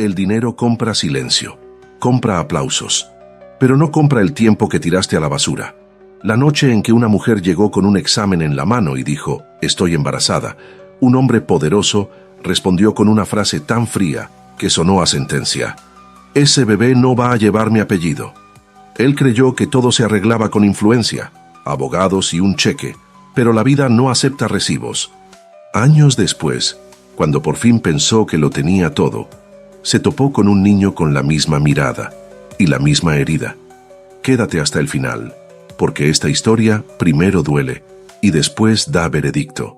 El dinero compra silencio, compra aplausos, pero no compra el tiempo que tiraste a la basura. La noche en que una mujer llegó con un examen en la mano y dijo, «Estoy embarazada», un hombre poderoso respondió con una frase tan fría que sonó a sentencia. «Ese bebé no va a llevar mi apellido». Él creyó que todo se arreglaba con influencia, abogados y un cheque, pero la vida no acepta recibos. Años después, cuando por fin pensó que lo tenía todo, se topó con un niño con la misma mirada y la misma herida. Quédate hasta el final, porque esta historia primero duele y después da veredicto.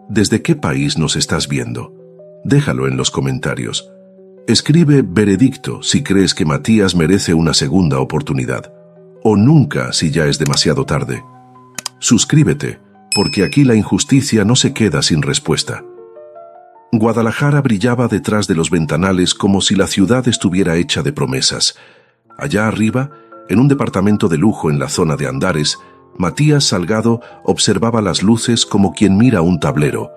¿Desde qué país nos estás viendo? Déjalo en los comentarios. Escribe veredicto si crees que Matías merece una segunda oportunidad, o nunca si ya es demasiado tarde. Suscríbete, porque aquí la injusticia no se queda sin respuesta. Guadalajara brillaba detrás de los ventanales como si la ciudad estuviera hecha de promesas. Allá arriba, en un departamento de lujo en la zona de Andares, Matías Salgado observaba las luces como quien mira un tablero.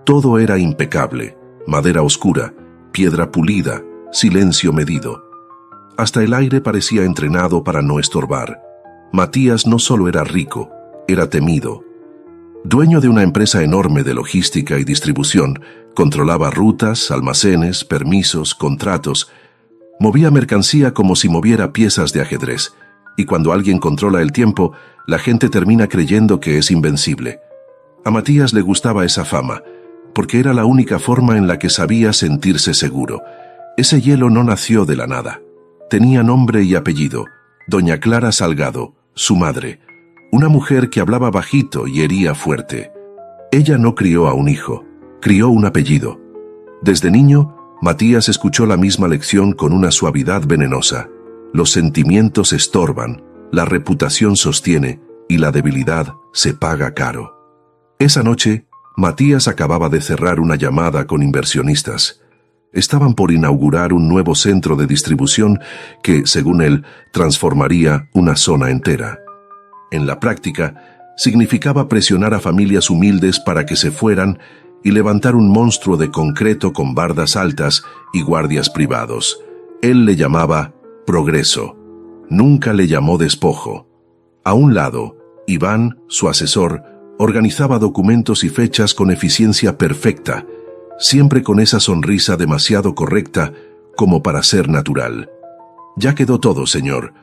Todo era impecable, madera oscura, piedra pulida, silencio medido. Hasta el aire parecía entrenado para no estorbar. Matías no solo era rico, era temido. Dueño de una empresa enorme de logística y distribución, controlaba rutas, almacenes, permisos, contratos. Movía mercancía como si moviera piezas de ajedrez. Y cuando alguien controla el tiempo, la gente termina creyendo que es invencible. A Matías le gustaba esa fama, porque era la única forma en la que sabía sentirse seguro. Ese hielo no nació de la nada. Tenía nombre y apellido, Doña Clara Salgado, su madre, una mujer que hablaba bajito y hería fuerte. Ella no crió a un hijo, crió un apellido. Desde niño, Matías escuchó la misma lección con una suavidad venenosa. Los sentimientos estorban, la reputación sostiene y la debilidad se paga caro. Esa noche, Matías acababa de cerrar una llamada con inversionistas. Estaban por inaugurar un nuevo centro de distribución que, según él, transformaría una zona entera. En la práctica, significaba presionar a familias humildes para que se fueran y levantar un monstruo de concreto con bardas altas y guardias privados. Él le llamaba progreso. Nunca le llamó despojo. A un lado, Iván, su asesor, organizaba documentos y fechas con eficiencia perfecta, siempre con esa sonrisa demasiado correcta como para ser natural. Ya quedó todo, señor.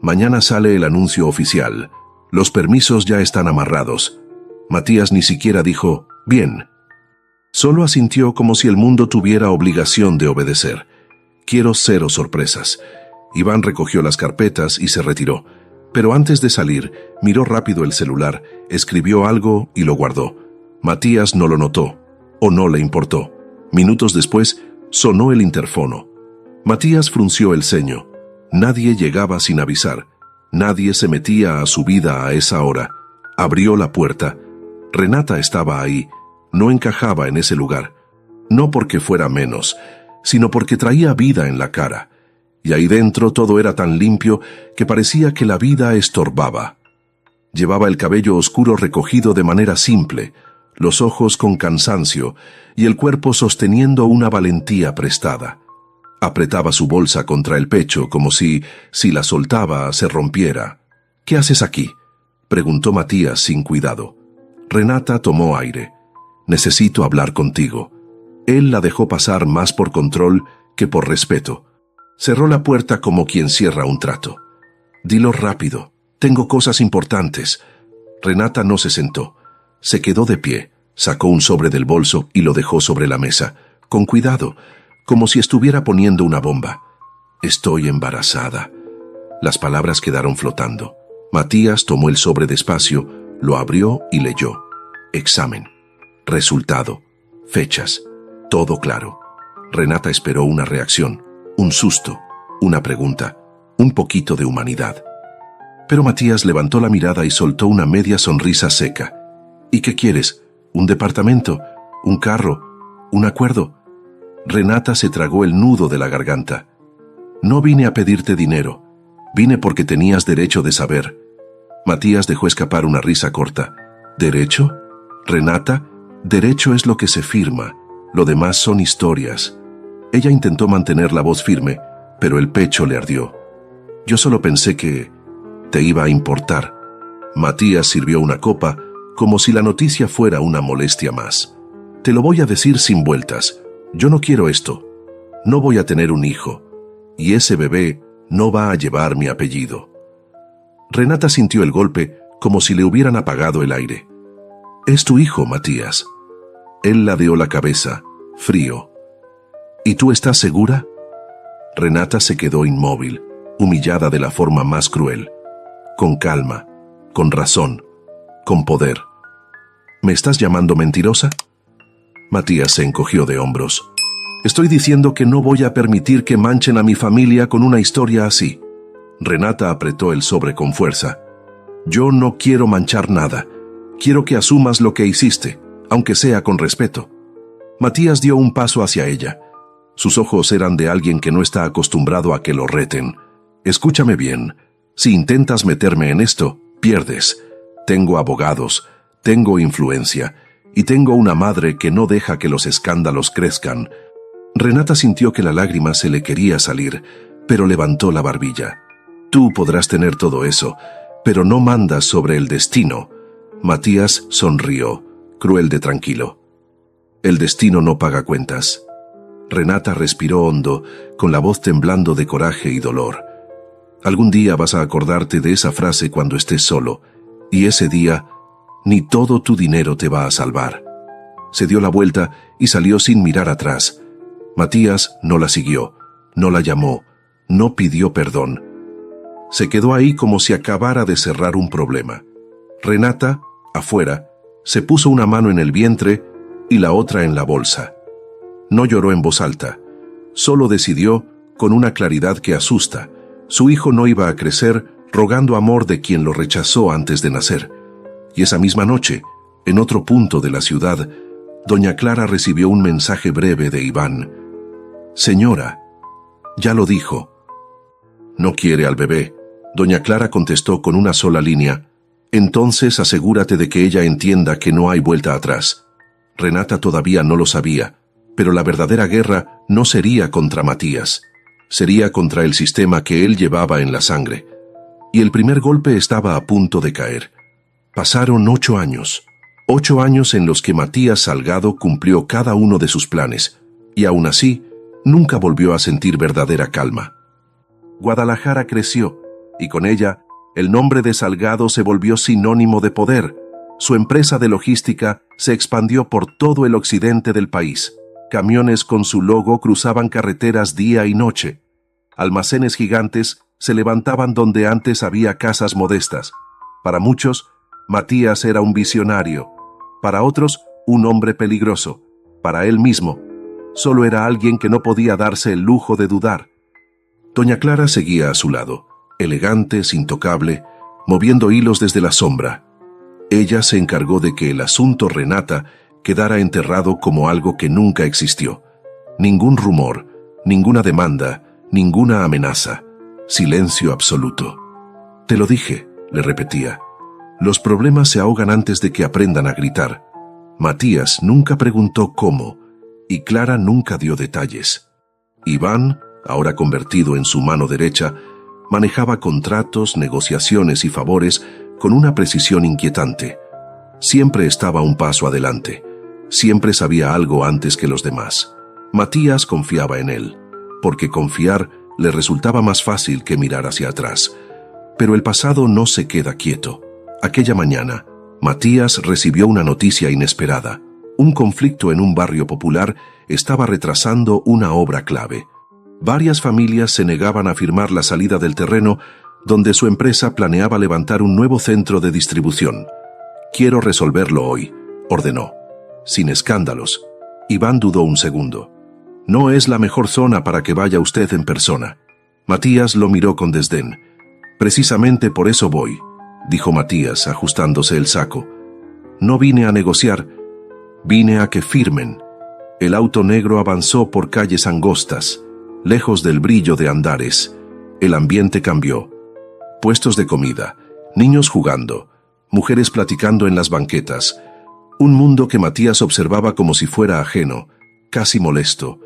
Mañana sale el anuncio oficial. Los permisos ya están amarrados. Matías ni siquiera dijo, bien. Solo asintió como si el mundo tuviera obligación de obedecer. Quiero 0 sorpresas. Iván recogió las carpetas y se retiró. Pero antes de salir, miró rápido el celular, escribió algo y lo guardó. Matías no lo notó, o no le importó. Minutos después, sonó el interfono. Matías frunció el ceño. Nadie llegaba sin avisar. Nadie se metía a su vida a esa hora. Abrió la puerta. Renata estaba ahí. No encajaba en ese lugar. No porque fuera menos, sino porque traía vida en la cara. Y ahí dentro todo era tan limpio que parecía que la vida estorbaba. Llevaba el cabello oscuro recogido de manera simple, los ojos con cansancio y el cuerpo sosteniendo una valentía prestada. Apretaba su bolsa contra el pecho como si la soltaba, se rompiera. «¿Qué haces aquí?», preguntó Matías sin cuidado. Renata tomó aire. «Necesito hablar contigo». Él la dejó pasar más por control que por respeto. Cerró la puerta como quien cierra un trato. «Dilo rápido, tengo cosas importantes». Renata no se sentó. Se quedó de pie, sacó un sobre del bolso y lo dejó sobre la mesa, con cuidado, como si estuviera poniendo una bomba. «Estoy embarazada». Las palabras quedaron flotando. Matías tomó el sobre despacio, lo abrió y leyó. Examen. Resultado. Fechas. Todo claro. Renata esperó una reacción, un susto, una pregunta, un poquito de humanidad. Pero Matías levantó la mirada y soltó una media sonrisa seca. «¿Y qué quieres? ¿Un departamento? ¿Un carro? ¿Un acuerdo?» Renata se tragó el nudo de la garganta. «No vine a pedirte dinero. Vine porque tenías derecho de saber». Matías dejó escapar una risa corta. «¿Derecho? Renata, derecho es lo que se firma. Lo demás son historias». Ella intentó mantener la voz firme, pero el pecho le ardió. Yo solo pensé que te iba a importar. Matías sirvió una copa como si la noticia fuera una molestia más. Te lo voy a decir sin vueltas. Yo no quiero esto. No voy a tener un hijo. Y ese bebé no va a llevar mi apellido. Renata sintió el golpe como si le hubieran apagado el aire. Es tu hijo, Matías. Él ladeó la cabeza, frío. ¿Y tú estás segura? Renata se quedó inmóvil, humillada de la forma más cruel. Con calma, con razón, con poder. ¿Me estás llamando mentirosa? Matías se encogió de hombros. Estoy diciendo que no voy a permitir que manchen a mi familia con una historia así. Renata apretó el sobre con fuerza. Yo no quiero manchar nada. Quiero que asumas lo que hiciste, aunque sea con respeto. Matías dio un paso hacia ella. Sus ojos eran de alguien que no está acostumbrado a que lo reten. Escúchame bien. Si intentas meterme en esto, pierdes. Tengo abogados, tengo influencia, y tengo una madre que no deja que los escándalos crezcan. Renata sintió que la lágrima se le quería salir, pero levantó la barbilla. Tú podrás tener todo eso, pero no mandas sobre el destino. Matías sonrió, cruel de tranquilo. El destino no paga cuentas. Renata respiró hondo, con la voz temblando de coraje y dolor. Algún día vas a acordarte de esa frase cuando estés solo, y ese día, ni todo tu dinero te va a salvar. Se dio la vuelta y salió sin mirar atrás. Matías no la siguió, no la llamó, no pidió perdón. Se quedó ahí como si acabara de cerrar un problema. Renata, afuera, se puso una mano en el vientre y la otra en la bolsa. No lloró en voz alta, solo decidió, con una claridad que asusta, su hijo no iba a crecer rogando amor de quien lo rechazó antes de nacer. Y esa misma noche, en otro punto de la ciudad, doña Clara recibió un mensaje breve de Iván. Señora, ya lo dijo. No quiere al bebé. Doña Clara contestó con una sola línea. Entonces asegúrate de que ella entienda que no hay vuelta atrás. Renata todavía no lo sabía, pero la verdadera guerra no sería contra Matías. Sería contra el sistema que él llevaba en la sangre. Y el primer golpe estaba a punto de caer. Pasaron 8 años. 8 años en los que Matías Salgado cumplió cada uno de sus planes, y aún así, nunca volvió a sentir verdadera calma. Guadalajara creció, y con ella, el nombre de Salgado se volvió sinónimo de poder. Su empresa de logística se expandió por todo el occidente del país. Camiones con su logo cruzaban carreteras día y noche. Almacenes gigantes se levantaban donde antes había casas modestas. Para muchos, Matías era un visionario. Para otros, un hombre peligroso. Para él mismo, solo era alguien que no podía darse el lujo de dudar. Doña Clara seguía a su lado, elegante, intocable, moviendo hilos desde la sombra. Ella se encargó de que el asunto Renata quedara enterrado como algo que nunca existió. Ningún rumor, ninguna demanda, ninguna amenaza. Silencio absoluto. Te lo dije, le repetía. Los problemas se ahogan antes de que aprendan a gritar. Matías nunca preguntó cómo, y Clara nunca dio detalles. Iván, ahora convertido en su mano derecha, manejaba contratos, negociaciones y favores con una precisión inquietante. Siempre estaba un paso adelante. Siempre sabía algo antes que los demás. Matías confiaba en él, porque confiar le resultaba más fácil que mirar hacia atrás. Pero el pasado no se queda quieto. Aquella mañana, Matías recibió una noticia inesperada. Un conflicto en un barrio popular estaba retrasando una obra clave. Varias familias se negaban a firmar la salida del terreno donde su empresa planeaba levantar un nuevo centro de distribución. Quiero resolverlo hoy, ordenó. Sin escándalos. Iván dudó un segundo. No es la mejor zona para que vaya usted en persona. Matías lo miró con desdén. Precisamente por eso voy, dijo Matías, ajustándose el saco. No vine a negociar, vine a que firmen. El auto negro avanzó por calles angostas, lejos del brillo de andares. El ambiente cambió. Puestos de comida, niños jugando, mujeres platicando en las banquetas. Un mundo que Matías observaba como si fuera ajeno, casi molesto.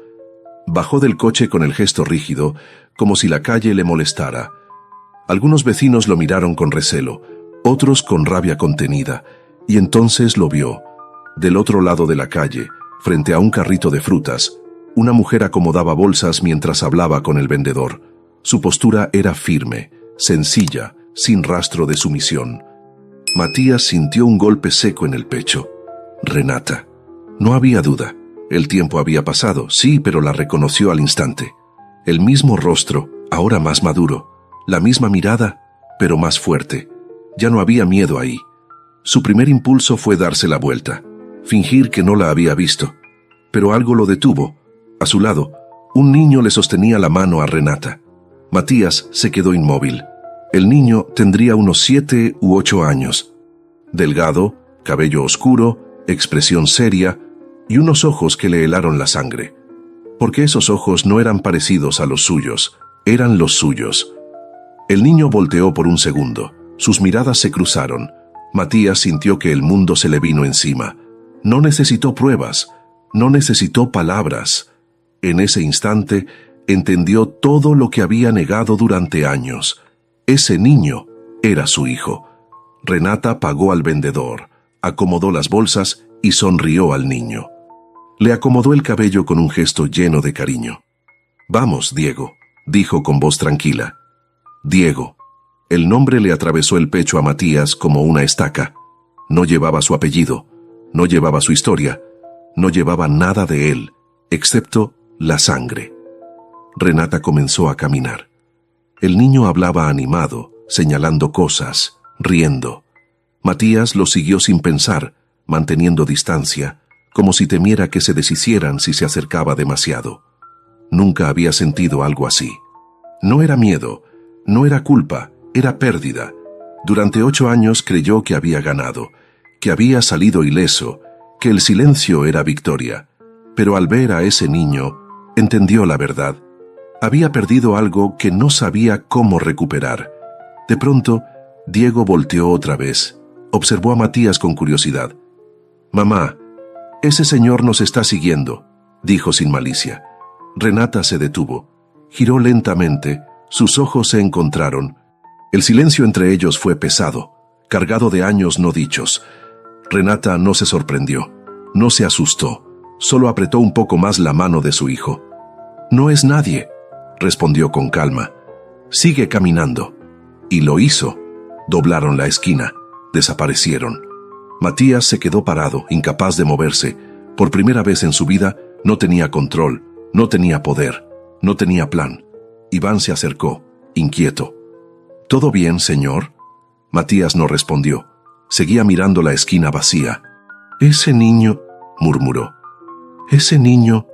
Bajó del coche con el gesto rígido, como si la calle le molestara. Algunos vecinos lo miraron con recelo, otros con rabia contenida, y entonces lo vio. Del otro lado de la calle, frente a un carrito de frutas, una mujer acomodaba bolsas mientras hablaba con el vendedor. Su postura era firme, sencilla, sin rastro de sumisión. Matías sintió un golpe seco en el pecho. Renata. No había duda. El tiempo había pasado, sí, pero la reconoció al instante. El mismo rostro, ahora más maduro. La misma mirada, pero más fuerte. Ya no había miedo ahí. Su primer impulso fue darse la vuelta, fingir que no la había visto. Pero algo lo detuvo. A su lado, un niño le sostenía la mano a Renata. Matías se quedó inmóvil. El niño tendría unos 7 u 8 años. Delgado, cabello oscuro, expresión seria y unos ojos que le helaron la sangre. Porque esos ojos no eran parecidos a los suyos, eran los suyos. El niño volteó por un segundo. Sus miradas se cruzaron. Matías sintió que el mundo se le vino encima. No necesitó pruebas, no necesitó palabras. En ese instante, entendió todo lo que había negado durante años. Ese niño era su hijo. Renata pagó al vendedor, acomodó las bolsas y sonrió al niño. Le acomodó el cabello con un gesto lleno de cariño. «Vamos, Diego», dijo con voz tranquila. Diego. El nombre le atravesó el pecho a Matías como una estaca. No llevaba su apellido, no llevaba su historia, no llevaba nada de él, excepto la sangre. Renata comenzó a caminar. El niño hablaba animado, señalando cosas, riendo. Matías lo siguió sin pensar, manteniendo distancia, como si temiera que se deshicieran si se acercaba demasiado. Nunca había sentido algo así. No era miedo, no era culpa, era pérdida. Durante 8 años creyó que había ganado, que había salido ileso, que el silencio era victoria. Pero al ver a ese niño, entendió la verdad. Había perdido algo que no sabía cómo recuperar. De pronto, Diego volteó otra vez. Observó a Matías con curiosidad. «Mamá, ese señor nos está siguiendo», dijo sin malicia. Renata se detuvo. Giró lentamente, sus ojos se encontraron. El silencio entre ellos fue pesado, cargado de años no dichos. Renata no se sorprendió, no se asustó, solo apretó un poco más la mano de su hijo. «No es nadie», respondió con calma. «Sigue caminando». Y lo hizo. Doblaron la esquina, desaparecieron. Matías se quedó parado, incapaz de moverse. Por primera vez en su vida, no tenía control, no tenía poder, no tenía plan. Iván se acercó, inquieto. «¿Todo bien, señor?» Matías no respondió. Seguía mirando la esquina vacía. «Ese niño», murmuró. «Ese niño...»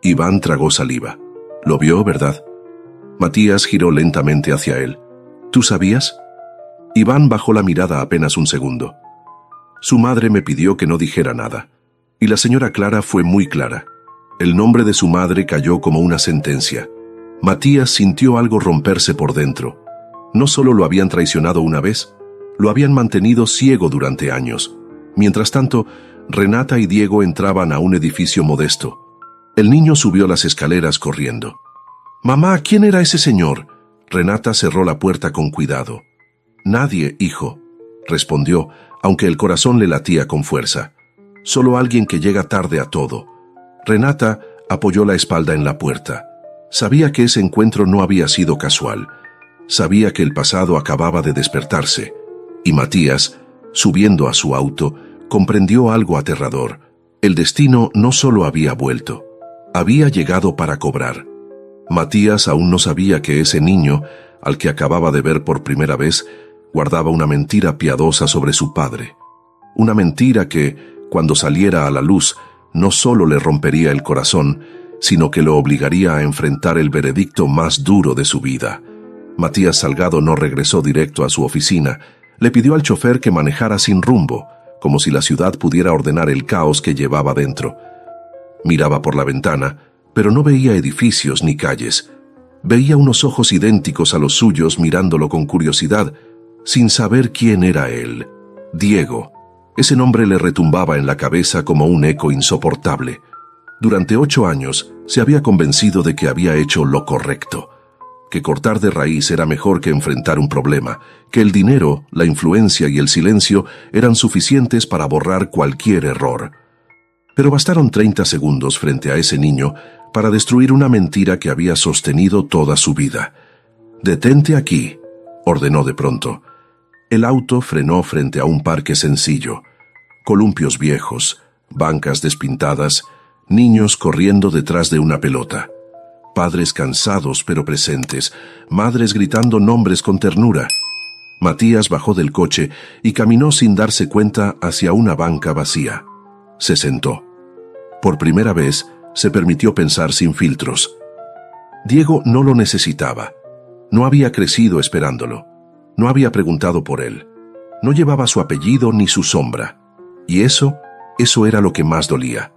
Iván tragó saliva. «Lo vio, ¿verdad?» Matías giró lentamente hacia él. «¿Tú sabías?» Iván bajó la mirada apenas un segundo. «Su madre me pidió que no dijera nada. Y la señora Clara fue muy clara. El nombre de su madre cayó como una sentencia». Matías sintió algo romperse por dentro. No solo lo habían traicionado una vez, lo habían mantenido ciego durante años. Mientras tanto, Renata y Diego entraban a un edificio modesto. El niño subió las escaleras corriendo. «Mamá, ¿quién era ese señor?» Renata cerró la puerta con cuidado. «Nadie, hijo», respondió, aunque el corazón le latía con fuerza. «Solo alguien que llega tarde a todo». Renata apoyó la espalda en la puerta. Sabía que ese encuentro no había sido casual. Sabía que el pasado acababa de despertarse. Y Matías, subiendo a su auto, comprendió algo aterrador. El destino no solo había vuelto, había llegado para cobrar. Matías aún no sabía que ese niño, al que acababa de ver por primera vez, guardaba una mentira piadosa sobre su padre. Una mentira que, cuando saliera a la luz, no solo le rompería el corazón, sino que lo obligaría a enfrentar el veredicto más duro de su vida. Matías Salgado no regresó directo a su oficina. Le pidió al chofer que manejara sin rumbo, como si la ciudad pudiera ordenar el caos que llevaba dentro. Miraba por la ventana, pero no veía edificios ni calles. Veía unos ojos idénticos a los suyos mirándolo con curiosidad, sin saber quién era él. Diego. Ese nombre le retumbaba en la cabeza como un eco insoportable. Durante 8 años se había convencido de que había hecho lo correcto, que cortar de raíz era mejor que enfrentar un problema, que el dinero, la influencia y el silencio eran suficientes para borrar cualquier error. Pero bastaron 30 segundos frente a ese niño para destruir una mentira que había sostenido toda su vida. «Detente aquí», ordenó de pronto. El auto frenó frente a un parque sencillo. Columpios viejos, bancas despintadas, niños corriendo detrás de una pelota. Padres cansados pero presentes, madres gritando nombres con ternura. Matías bajó del coche y caminó sin darse cuenta hacia una banca vacía. Se sentó. Por primera vez, se permitió pensar sin filtros. Diego no lo necesitaba. No había crecido esperándolo. No había preguntado por él. No llevaba su apellido ni su sombra. Y eso era lo que más dolía.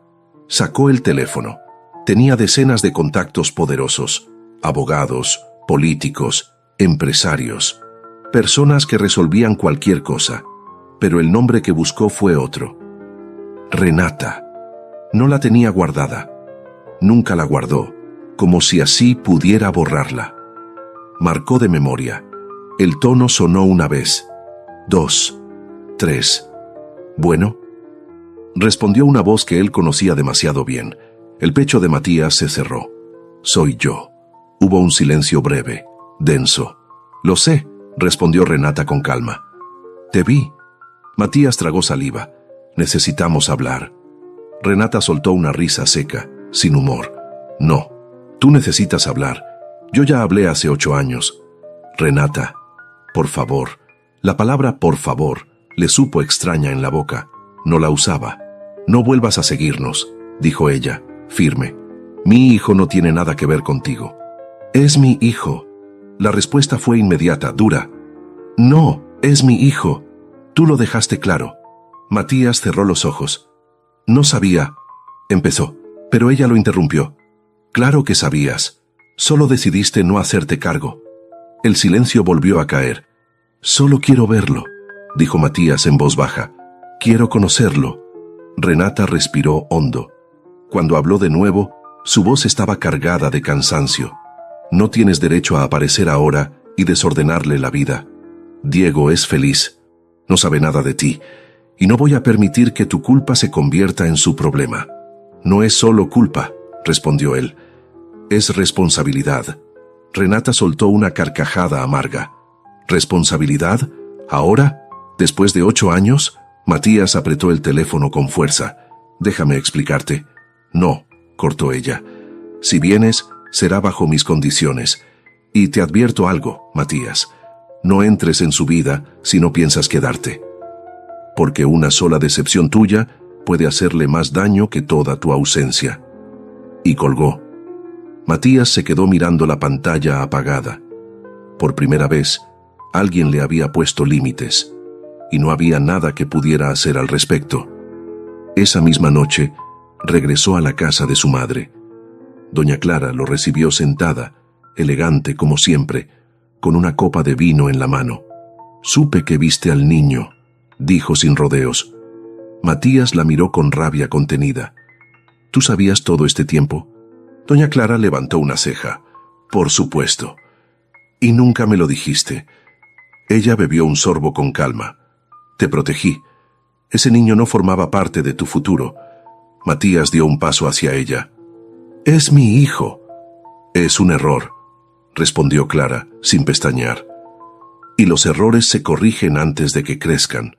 Sacó el teléfono. Tenía decenas de contactos poderosos. Abogados, políticos, empresarios. Personas que resolvían cualquier cosa. Pero el nombre que buscó fue otro. Renata. No la tenía guardada. Nunca la guardó, como si así pudiera borrarla. Marcó de memoria. El tono sonó una vez, 2, 3. ¿Bueno? Respondió una voz que él conocía demasiado bien. El pecho de Matías se cerró. Soy yo. Hubo un silencio breve, denso. Lo sé, respondió Renata con calma. Te vi. Matías tragó saliva. Necesitamos hablar. Renata soltó una risa seca, sin humor. No, tú necesitas hablar. Yo ya hablé hace 8 años. Renata, por favor. La palabra por favor le supo extraña en la boca. No la usaba. No vuelvas a seguirnos, dijo ella, firme. Mi hijo no tiene nada que ver contigo. Es mi hijo. La respuesta fue inmediata, dura. No, es mi hijo. Tú lo dejaste claro. Matías cerró los ojos. No sabía, empezó, pero ella lo interrumpió. Claro que sabías. Solo decidiste no hacerte cargo. El silencio volvió a caer. Solo quiero verlo, dijo Matías en voz baja. Quiero conocerlo. Renata respiró hondo. Cuando habló de nuevo, su voz estaba cargada de cansancio. No tienes derecho a aparecer ahora y desordenarle la vida. Diego es feliz. No sabe nada de ti. Y no voy a permitir que tu culpa se convierta en su problema. No es solo culpa, respondió él. Es responsabilidad. Renata soltó una carcajada amarga. ¿Responsabilidad? ¿Ahora? ¿Después de 8 años? Matías apretó el teléfono con fuerza. Déjame explicarte. No, cortó ella. Si vienes, será bajo mis condiciones. Y te advierto algo, Matías. No entres en su vida si no piensas quedarte. Porque una sola decepción tuya puede hacerle más daño que toda tu ausencia. Y colgó. Matías se quedó mirando la pantalla apagada. Por primera vez, alguien le había puesto límites, y no había nada que pudiera hacer al respecto. Esa misma noche, regresó a la casa de su madre. Doña Clara lo recibió sentada, elegante como siempre, con una copa de vino en la mano. Supe que viste al niño, dijo sin rodeos. Matías la miró con rabia contenida. ¿Tú sabías todo este tiempo? Doña Clara levantó una ceja. Por supuesto. Y nunca me lo dijiste. Ella bebió un sorbo con calma. Te protegí. Ese niño no formaba parte de tu futuro. Matías dio un paso hacia ella. Es mi hijo. Es un error, respondió Clara, sin pestañear. Y los errores se corrigen antes de que crezcan.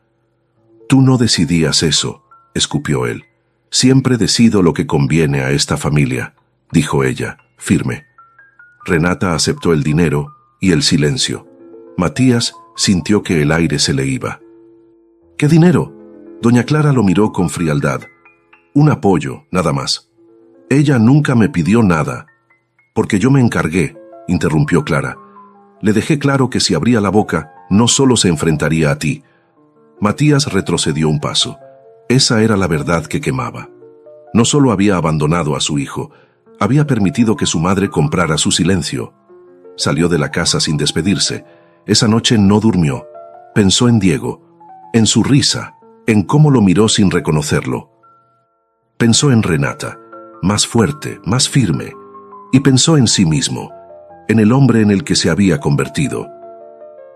Tú no decidías eso, escupió él. Siempre decido lo que conviene a esta familia, dijo ella, firme. Renata aceptó el dinero y el silencio. Matías sintió que el aire se le iba. ¿Qué dinero? Doña Clara lo miró con frialdad. Un apoyo, nada más. Ella nunca me pidió nada. Porque yo me encargué, interrumpió Clara. Le dejé claro que si abría la boca, no solo se enfrentaría a ti. Matías retrocedió un paso. Esa era la verdad que quemaba. No solo había abandonado a su hijo, había permitido que su madre comprara su silencio. Salió de la casa sin despedirse. Esa noche no durmió. Pensó en Diego, en su risa, en cómo lo miró sin reconocerlo. Pensó en Renata, más fuerte, más firme, y pensó en sí mismo, en el hombre en el que se había convertido.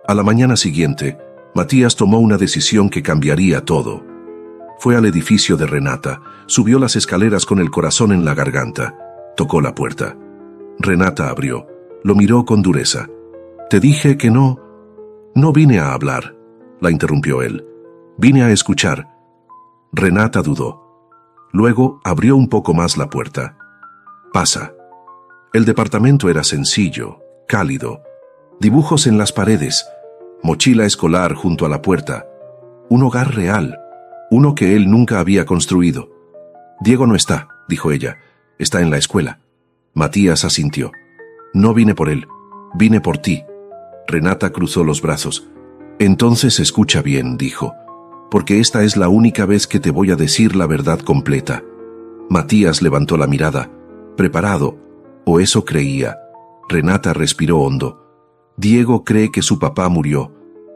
A la mañana siguiente, Matías tomó una decisión que cambiaría todo. Fue al edificio de Renata, subió las escaleras con el corazón en la garganta, tocó la puerta. Renata abrió, lo miró con dureza. «Te dije que no». «No vine a hablar», la interrumpió él. «Vine a escuchar». Renata dudó. Luego abrió un poco más la puerta. «Pasa». El departamento era sencillo, cálido. Dibujos en las paredes, mochila escolar junto a la puerta. Un hogar real, uno que él nunca había construido. «Diego no está», dijo ella. «Está en la escuela». Matías asintió. «No vine por él, vine por ti». Renata cruzó los brazos. «Entonces escucha bien», dijo, «porque esta es la única vez que te voy a decir la verdad completa». Matías levantó la mirada, preparado, o eso creía. Renata respiró hondo. «Diego cree que su papá murió».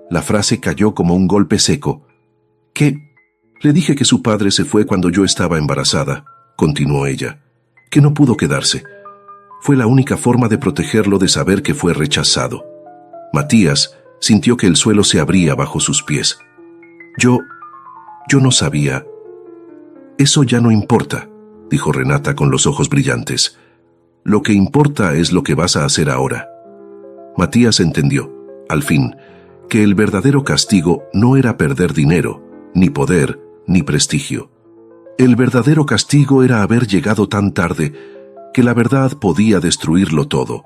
La frase cayó como un golpe seco. «¿Qué?» «Le dije que su padre se fue cuando yo estaba embarazada», continuó ella, «que no pudo quedarse. Fue la única forma de protegerlo de saber que fue rechazado». Matías sintió que el suelo se abría bajo sus pies. Yo no sabía». «Eso ya no importa», dijo Renata con los ojos brillantes. «Lo que importa es lo que vas a hacer ahora». Matías entendió, al fin, que el verdadero castigo no era perder dinero, ni poder, ni prestigio. El verdadero castigo era haber llegado tan tarde que la verdad podía destruirlo todo.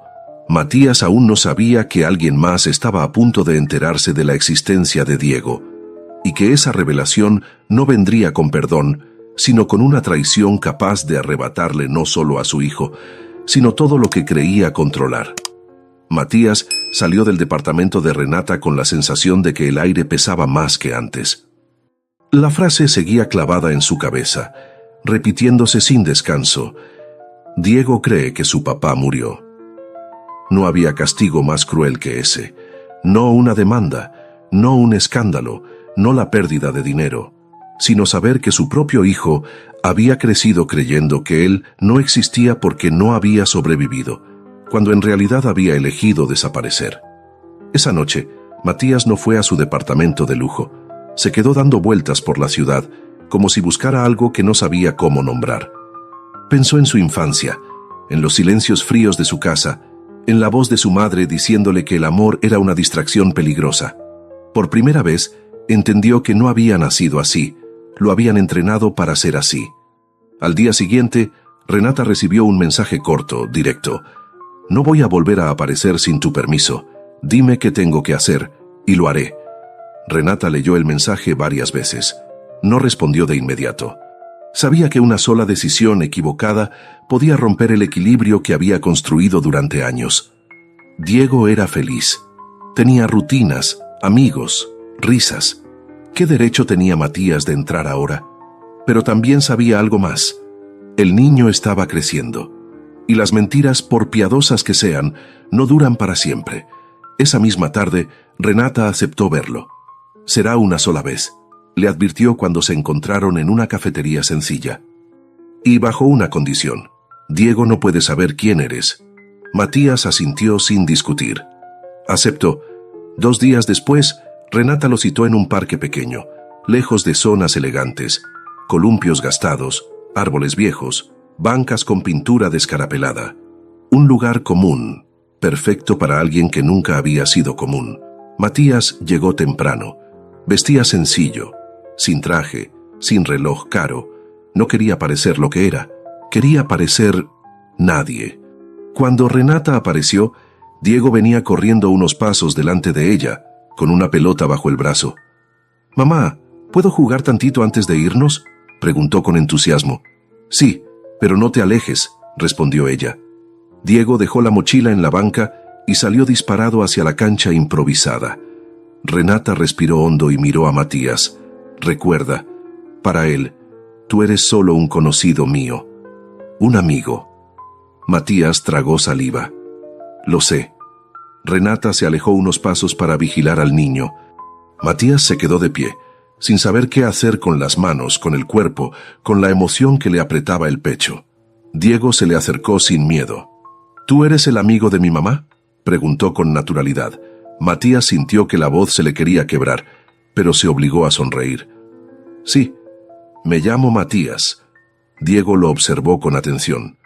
Matías aún no sabía que alguien más estaba a punto de enterarse de la existencia de Diego, y que esa revelación no vendría con perdón, sino con una traición capaz de arrebatarle no solo a su hijo, sino todo lo que creía controlar. Matías salió del departamento de Renata con la sensación de que el aire pesaba más que antes. La frase seguía clavada en su cabeza, repitiéndose sin descanso. «Diego cree que su papá murió». No había castigo más cruel que ese. No una demanda, no un escándalo, no la pérdida de dinero, sino saber que su propio hijo había crecido creyendo que él no existía porque no había sobrevivido, cuando en realidad había elegido desaparecer. Esa noche, Matías no fue a su departamento de lujo. Se quedó dando vueltas por la ciudad, como si buscara algo que no sabía cómo nombrar. Pensó en su infancia, en los silencios fríos de su casa, en la voz de su madre diciéndole que el amor era una distracción peligrosa. Por primera vez, entendió que no había nacido así, lo habían entrenado para ser así. Al día siguiente, Renata recibió un mensaje corto, directo. «No voy a volver a aparecer sin tu permiso. Dime qué tengo que hacer, y lo haré». Renata leyó el mensaje varias veces. No respondió de inmediato. Sabía que una sola decisión equivocada podía romper el equilibrio que había construido durante años. Diego era feliz. Tenía rutinas, amigos, risas. ¿Qué derecho tenía Matías de entrar ahora? Pero también sabía algo más. El niño estaba creciendo. Y las mentiras, por piadosas que sean, no duran para siempre. Esa misma tarde, Renata aceptó verlo. «Será una sola vez», le advirtió cuando se encontraron en una cafetería sencilla. «Y bajo una condición. Diego no puede saber quién eres». Matías asintió sin discutir. Aceptó. 2 días después, Renata lo citó en un parque pequeño, lejos de zonas elegantes, columpios gastados, árboles viejos, bancas con pintura descarapelada. Un lugar común, perfecto para alguien que nunca había sido común. Matías llegó temprano. Vestía sencillo, sin traje, sin reloj caro. No quería parecer lo que era. Quería parecer nadie. Cuando Renata apareció, Diego venía corriendo unos pasos delante de ella, con una pelota bajo el brazo. «Mamá, ¿puedo jugar tantito antes de irnos?», preguntó con entusiasmo. «Sí, pero no te alejes», respondió ella. Diego dejó la mochila en la banca y salió disparado hacia la cancha improvisada. Renata respiró hondo y miró a Matías. «Recuerda, para él, tú eres solo un conocido mío, un amigo». Matías tragó saliva. «Lo sé». Renata se alejó unos pasos para vigilar al niño. Matías se quedó de pie, sin saber qué hacer con las manos, con el cuerpo, con la emoción que le apretaba el pecho. Diego se le acercó sin miedo. ¿Tú eres el amigo de mi mamá?, preguntó con naturalidad. Matías sintió que la voz se le quería quebrar, pero se obligó a sonreír. Sí, me llamo Matías. Diego lo observó con atención.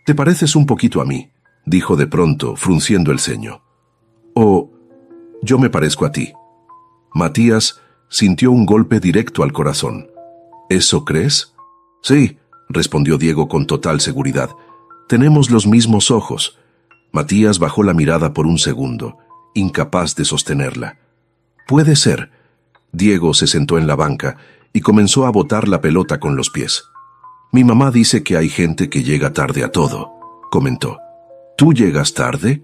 Te pareces un poquito a mí, dijo de pronto, frunciendo el ceño. O yo me parezco a ti. Matías sintió un golpe directo al corazón. ¿Eso crees? Sí, respondió Diego con total seguridad. Tenemos los mismos ojos. Matías bajó la mirada por un segundo, incapaz de sostenerla. Puede ser. Diego se sentó en la banca y comenzó a botar la pelota con los pies. Mi mamá dice que hay gente que llega tarde a todo, comentó. ¿Tú llegas tarde?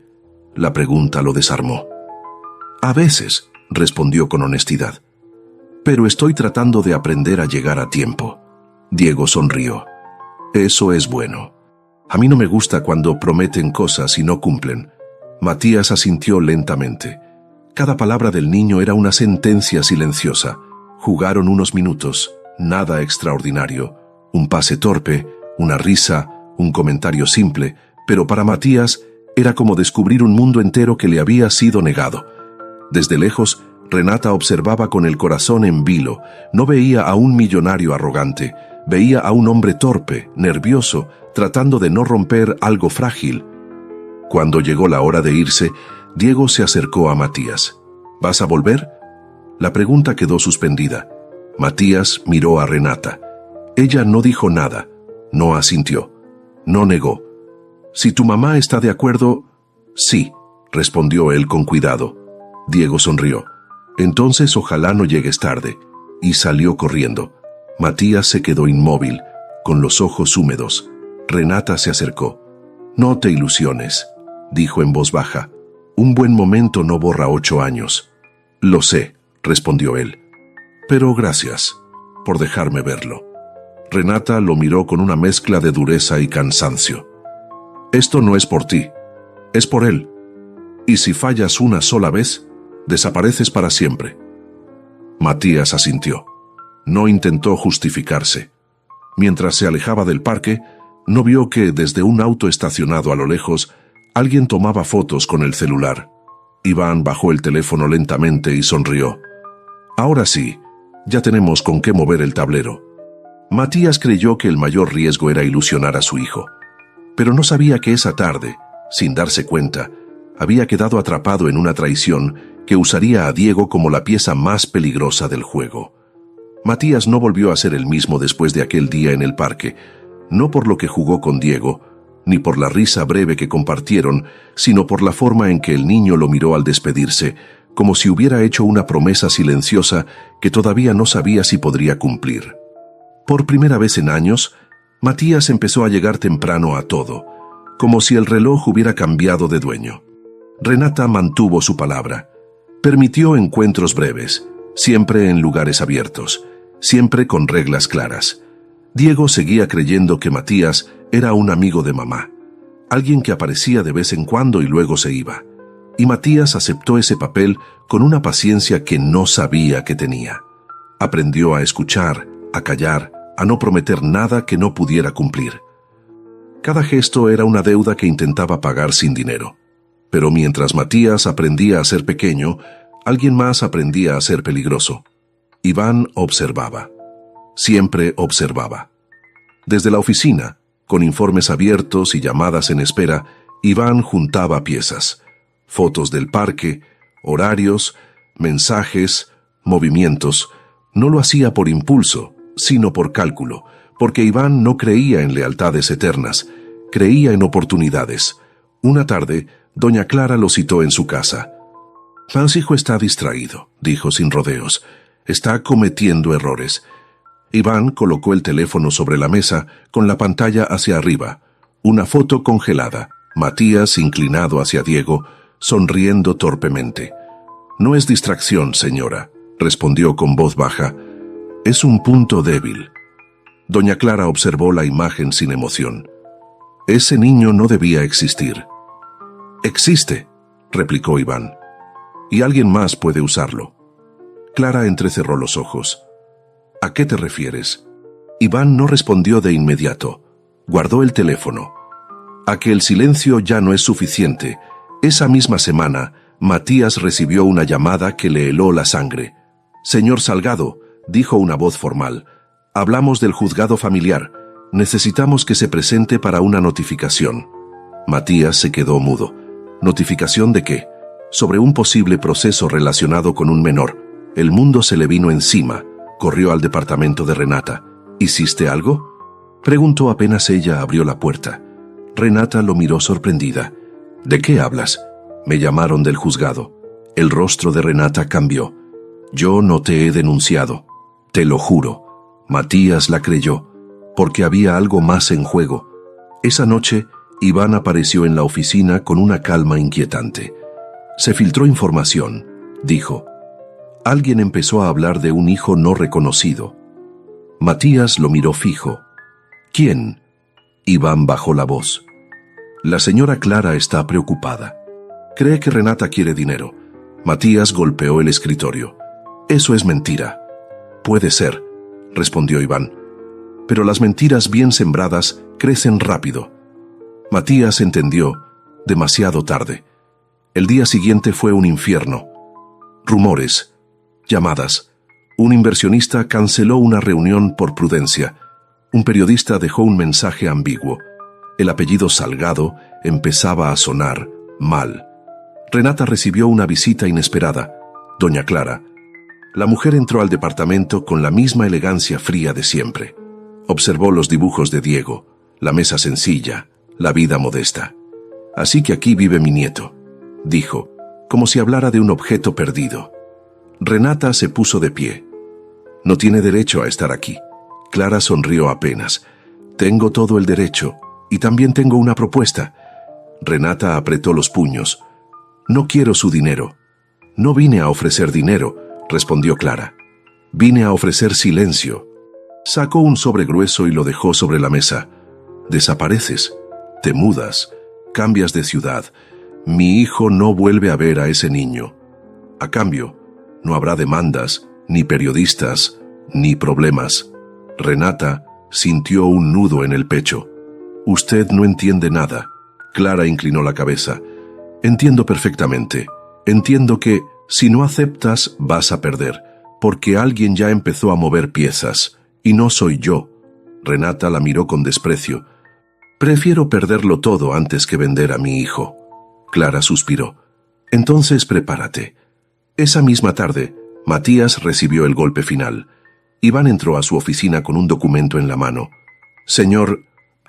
La pregunta lo desarmó. A veces, respondió con honestidad. Pero estoy tratando de aprender a llegar a tiempo. Diego sonrió. Eso es bueno. A mí no me gusta cuando prometen cosas y no cumplen. Matías asintió lentamente. Cada palabra del niño era una sentencia silenciosa. Jugaron unos minutos, nada extraordinario. Un pase torpe, una risa, un comentario simple, pero para Matías era como descubrir un mundo entero que le había sido negado. Desde lejos, Renata observaba con el corazón en vilo. No veía a un millonario arrogante, veía a un hombre torpe, nervioso, tratando de no romper algo frágil. Cuando llegó la hora de irse, Diego se acercó a Matías. ¿Vas a volver? La pregunta quedó suspendida. Matías miró a Renata. Ella no dijo nada, no asintió, no negó. Si tu mamá está de acuerdo, sí, respondió él con cuidado. Diego sonrió. Entonces ojalá no llegues tarde, y salió corriendo. Matías se quedó inmóvil, con los ojos húmedos. Renata se acercó. No te ilusiones, dijo en voz baja. Un buen momento no borra 8 años. Lo sé, respondió él. Pero gracias por dejarme verlo. Renata lo miró con una mezcla de dureza y cansancio. Esto no es por ti, es por él. Y si fallas una sola vez, desapareces para siempre. Matías asintió. No intentó justificarse. Mientras se alejaba del parque, no vio que desde un auto estacionado a lo lejos, alguien tomaba fotos con el celular. Iván bajó el teléfono lentamente y sonrió. Ahora sí, ya tenemos con qué mover el tablero. Matías creyó que el mayor riesgo era ilusionar a su hijo, pero no sabía que esa tarde, sin darse cuenta, había quedado atrapado en una traición que usaría a Diego como la pieza más peligrosa del juego. Matías no volvió a ser el mismo después de aquel día en el parque, no por lo que jugó con Diego, ni por la risa breve que compartieron, sino por la forma en que el niño lo miró al despedirse, como si hubiera hecho una promesa silenciosa que todavía no sabía si podría cumplir. Por primera vez en años, Matías empezó a llegar temprano a todo, como si el reloj hubiera cambiado de dueño. Renata mantuvo su palabra. Permitió encuentros breves, siempre en lugares abiertos, siempre con reglas claras. Diego seguía creyendo que Matías era un amigo de mamá, alguien que aparecía de vez en cuando y luego se iba. Y Matías aceptó ese papel con una paciencia que no sabía que tenía. Aprendió a escuchar, a callar, a no prometer nada que no pudiera cumplir. Cada gesto era una deuda que intentaba pagar sin dinero. Pero mientras Matías aprendía a ser pequeño, alguien más aprendía a ser peligroso. Iván observaba. Siempre observaba. Desde la oficina, con informes abiertos y llamadas en espera, Iván juntaba piezas. Fotos del parque, horarios, mensajes, movimientos. No lo hacía por impulso, sino por cálculo, porque Iván no creía en lealtades eternas, creía en oportunidades. Una tarde, doña Clara lo citó en su casa. Francisco está distraído, dijo sin rodeos. Está cometiendo errores. Iván colocó el teléfono sobre la mesa, con la pantalla hacia arriba. Una foto congelada. Matías inclinado hacia Diego, sonriendo torpemente. No es distracción, señora, respondió con voz baja. Es un punto débil. Doña Clara observó la imagen sin emoción. Ese niño no debía existir. Existe, replicó Iván. Y alguien más puede usarlo. Clara entrecerró los ojos. ¿A qué te refieres? Iván no respondió de inmediato. Guardó el teléfono. A que el silencio ya no es suficiente, esa misma semana, Matías recibió una llamada que le heló la sangre. «Señor Salgado», dijo una voz formal, «hablamos del juzgado familiar. Necesitamos que se presente para una notificación». Matías se quedó mudo. ¿Notificación de qué? Sobre un posible proceso relacionado con un menor. El mundo se le vino encima. Corrió al departamento de Renata. «¿Hiciste algo?», preguntó apenas ella abrió la puerta. Renata lo miró sorprendida. «¿De qué hablas?». «Me llamaron del juzgado». El rostro de Renata cambió. «Yo no te he denunciado. Te lo juro». Matías la creyó, porque había algo más en juego. Esa noche, Iván apareció en la oficina con una calma inquietante. «Se filtró información», dijo. Alguien empezó a hablar de un hijo no reconocido. Matías lo miró fijo. «¿Quién?». Iván bajó la voz. «La señora Clara está preocupada. Cree que Renata quiere dinero». Matías golpeó el escritorio. «Eso es mentira». «Puede ser», respondió Iván. «Pero las mentiras bien sembradas crecen rápido». Matías entendió, demasiado tarde. El día siguiente fue un infierno. Rumores, llamadas. Un inversionista canceló una reunión por prudencia. Un periodista dejó un mensaje ambiguo. El apellido Salgado empezaba a sonar mal. Renata recibió una visita inesperada. Doña Clara. La mujer entró al departamento con la misma elegancia fría de siempre. Observó los dibujos de Diego, la mesa sencilla, la vida modesta. «Así que aquí vive mi nieto», dijo, como si hablara de un objeto perdido. Renata se puso de pie. «No tiene derecho a estar aquí». Clara sonrió apenas. «Tengo todo el derecho, y también tengo una propuesta». Renata apretó los puños. «No quiero su dinero». «No vine a ofrecer dinero», respondió Clara. «Vine a ofrecer silencio». Sacó un sobre grueso y lo dejó sobre la mesa. «Desapareces, te mudas, cambias de ciudad. Mi hijo no vuelve a ver a ese niño. A cambio, no habrá demandas, ni periodistas, ni problemas». Renata sintió un nudo en el pecho. «Usted no entiende nada». Clara inclinó la cabeza. «Entiendo perfectamente. Entiendo que, si no aceptas, vas a perder, porque alguien ya empezó a mover piezas, y no soy yo». Renata la miró con desprecio. «Prefiero perderlo todo antes que vender a mi hijo». Clara suspiró. «Entonces prepárate». Esa misma tarde, Matías recibió el golpe final. Iván entró a su oficina con un documento en la mano. «Señor,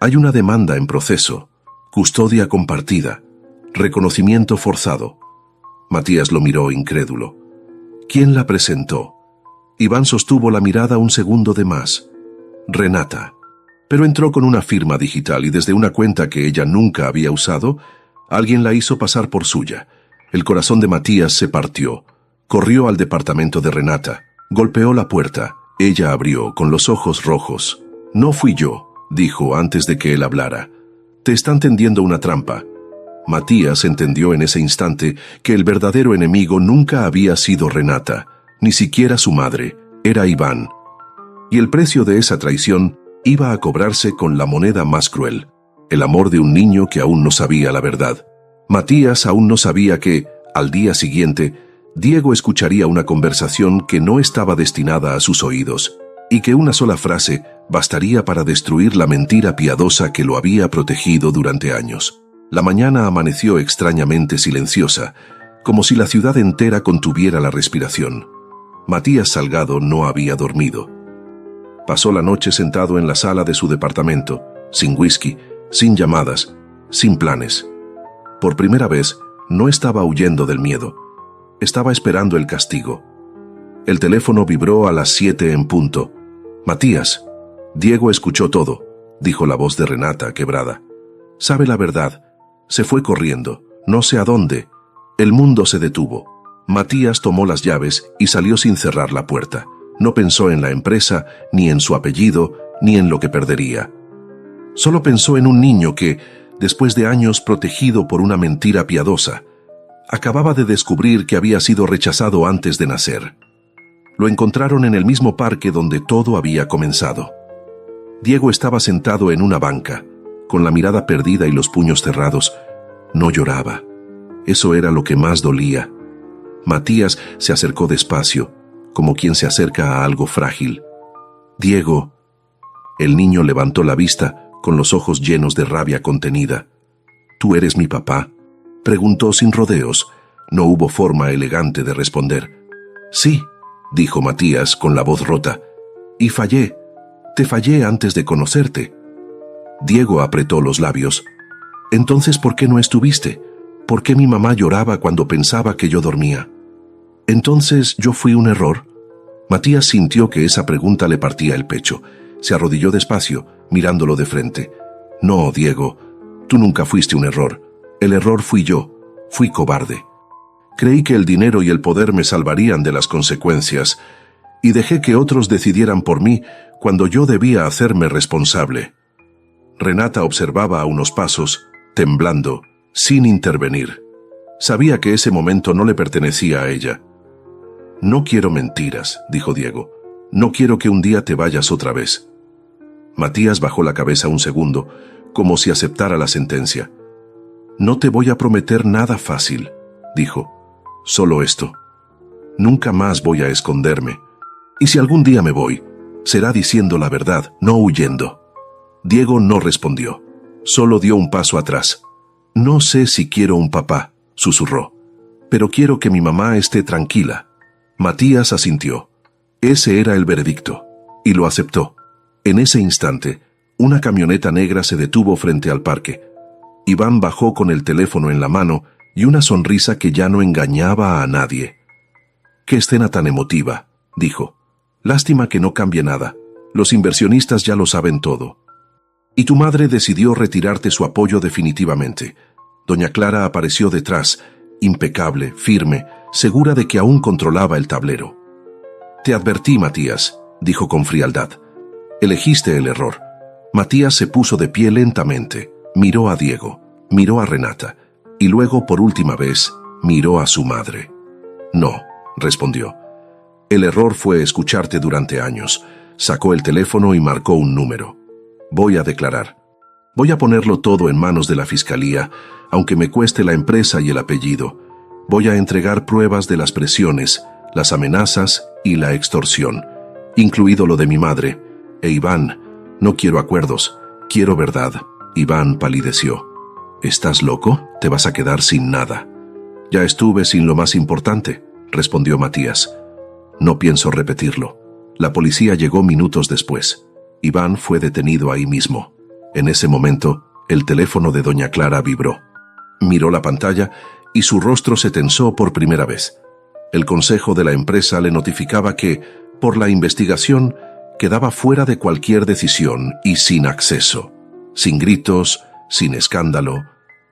hay una demanda en proceso. Custodia compartida. Reconocimiento forzado». Matías lo miró incrédulo. «¿Quién la presentó?». Iván sostuvo la mirada un segundo de más. «Renata». Pero entró con una firma digital y desde una cuenta que ella nunca había usado, alguien la hizo pasar por suya. El corazón de Matías se partió. Corrió al departamento de Renata. Golpeó la puerta. Ella abrió con los ojos rojos. «No fui yo», dijo antes de que él hablara. «Te están tendiendo una trampa». Matías entendió en ese instante que el verdadero enemigo nunca había sido Renata, ni siquiera su madre, era Iván. Y el precio de esa traición iba a cobrarse con la moneda más cruel, el amor de un niño que aún no sabía la verdad. Matías aún no sabía que, al día siguiente, Diego escucharía una conversación que no estaba destinada a sus oídos, y que una sola frase bastaría para destruir la mentira piadosa que lo había protegido durante años. La mañana amaneció extrañamente silenciosa, como si la ciudad entera contuviera la respiración. Matías Salgado no había dormido. Pasó la noche sentado en la sala de su departamento, sin whisky, sin llamadas, sin planes. Por primera vez, no estaba huyendo del miedo. Estaba esperando el castigo. El teléfono vibró a las 7 en punto. «Matías». «Diego escuchó todo», dijo la voz de Renata quebrada. «Sabe la verdad. Se fue corriendo, no sé a dónde». El mundo se detuvo. Matías tomó las llaves y salió sin cerrar la puerta. No pensó en la empresa, ni en su apellido, ni en lo que perdería. Solo pensó en un niño que, después de años protegido por una mentira piadosa, acababa de descubrir que había sido rechazado antes de nacer. Lo encontraron en el mismo parque donde todo había comenzado. Diego estaba sentado en una banca, con la mirada perdida y los puños cerrados. No lloraba. Eso era lo que más dolía. Matías se acercó despacio, como quien se acerca a algo frágil. «Diego». El niño levantó la vista, con los ojos llenos de rabia contenida. «¿Tú eres mi papá?», preguntó sin rodeos. No hubo forma elegante de responder. «Sí», dijo Matías con la voz rota. «Y fallé. Te fallé antes de conocerte». Diego apretó los labios. «Entonces, ¿por qué no estuviste? ¿Por qué mi mamá lloraba cuando pensaba que yo dormía? ¿Entonces yo fui un error?». Matías sintió que esa pregunta le partía el pecho. Se arrodilló despacio, mirándolo de frente. «No, Diego, tú nunca fuiste un error. El error fui yo. Fui cobarde. Creí que el dinero y el poder me salvarían de las consecuencias, y dejé que otros decidieran por mí cuando yo debía hacerme responsable». Renata observaba a unos pasos, temblando, sin intervenir. Sabía que ese momento no le pertenecía a ella. «No quiero mentiras», dijo Diego. «No quiero que un día te vayas otra vez». Matías bajó la cabeza un segundo, como si aceptara la sentencia. «No te voy a prometer nada fácil», dijo. «Solo esto. Nunca más voy a esconderme. Y si algún día me voy, será diciendo la verdad, no huyendo». Diego no respondió. Solo dio un paso atrás. «No sé si quiero un papá», susurró. «Pero quiero que mi mamá esté tranquila». Matías asintió. Ese era el veredicto, y lo aceptó. En ese instante, una camioneta negra se detuvo frente al parque. Iván bajó con el teléfono en la mano y una sonrisa que ya no engañaba a nadie. «Qué escena tan emotiva», dijo. «Lástima que no cambie nada. Los inversionistas ya lo saben todo. Y tu madre decidió retirarte su apoyo definitivamente». Doña Clara apareció detrás, impecable, firme, segura de que aún controlaba el tablero. «Te advertí, Matías», dijo con frialdad. «Elegiste el error». Matías se puso de pie lentamente, miró a Diego, miró a Renata, y luego, por última vez, miró a su madre. «No», respondió. «El error fue escucharte durante años». Sacó el teléfono y marcó un número. «Voy a declarar. Voy a ponerlo todo en manos de la fiscalía, aunque me cueste la empresa y el apellido. Voy a entregar pruebas de las presiones, las amenazas y la extorsión, incluido lo de mi madre. E Iván, no quiero acuerdos, quiero verdad». Iván palideció. «¿Estás loco? Te vas a quedar sin nada». «Ya estuve sin lo más importante», respondió Matías. «No pienso repetirlo». La policía llegó minutos después. Iván fue detenido ahí mismo. En ese momento, el teléfono de doña Clara vibró. Miró la pantalla y su rostro se tensó por primera vez. El consejo de la empresa le notificaba que, por la investigación, quedaba fuera de cualquier decisión y sin acceso. Sin gritos, sin escándalo.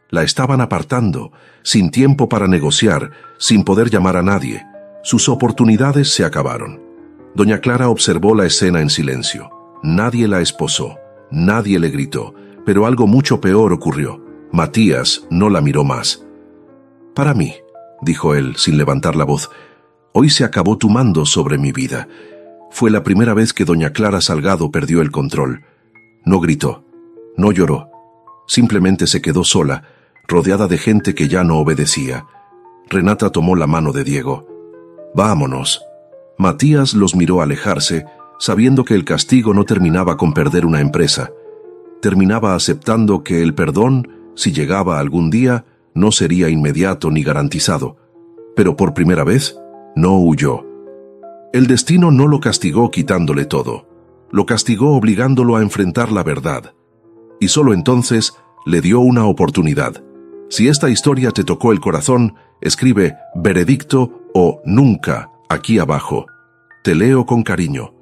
La estaban apartando, sin tiempo para negociar, sin poder llamar a nadie. Sus oportunidades se acabaron. Doña Clara observó la escena en silencio. Nadie la esposó, nadie le gritó, pero algo mucho peor ocurrió. Matías no la miró más. «Para mí», dijo él sin levantar la voz, «hoy se acabó tu mando sobre mi vida». Fue la primera vez que doña Clara Salgado perdió el control. No gritó, no lloró, simplemente se quedó sola, rodeada de gente que ya no obedecía. Renata tomó la mano de Diego. «Vámonos». Matías los miró alejarse, sabiendo que el castigo no terminaba con perder una empresa. Terminaba aceptando que el perdón, si llegaba algún día, no sería inmediato ni garantizado. Pero por primera vez, no huyó. El destino no lo castigó quitándole todo. Lo castigó obligándolo a enfrentar la verdad. Y solo entonces le dio una oportunidad. Si esta historia te tocó el corazón, escribe «Veredicto» o «Nunca» aquí abajo. Te leo con cariño.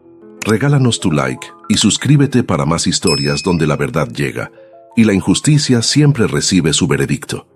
Regálanos tu like y suscríbete para más historias donde la verdad llega y la injusticia siempre recibe su veredicto.